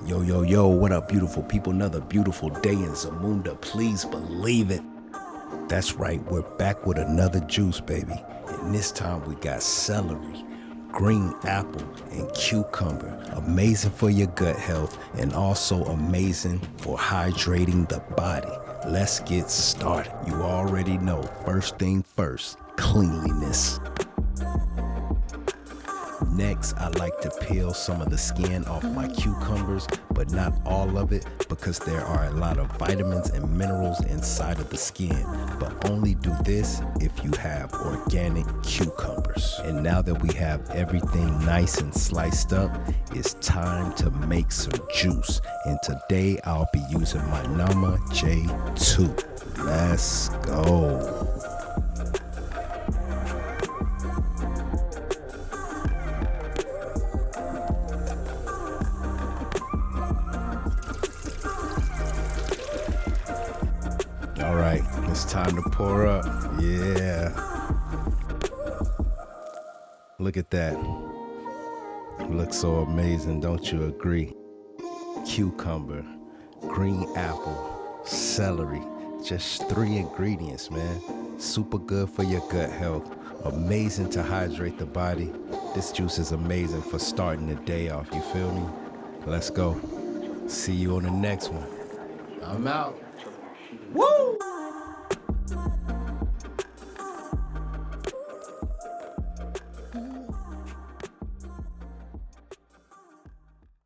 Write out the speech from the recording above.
Yo, yo, yo, what up, beautiful people? Another beautiful day in Zamunda. Please believe it. That's right, we're back with another juice, baby. And this time we got celery, green apple, and cucumber. Amazing for your gut health and also amazing for hydrating the body. Let's get started. You already know, first thing first, cleanliness. Next, I like to peel some of the skin off my cucumbers, but not all of it because there are a lot of vitamins and minerals inside of the skin. But only do this if you have organic cucumbers. And now that we have everything nice and sliced up, it's time to make some juice. And today I'll be using my Nama J2. Let's go. All right, it's time to pour up. Yeah. Look at that. Looks so amazing, don't you agree? Cucumber, green apple, celery. Just 3 ingredients, man. Super good for your gut health. Amazing to hydrate the body. This juice is amazing for starting the day off, you feel me? Let's go. See you on the next one. I'm out. Woo!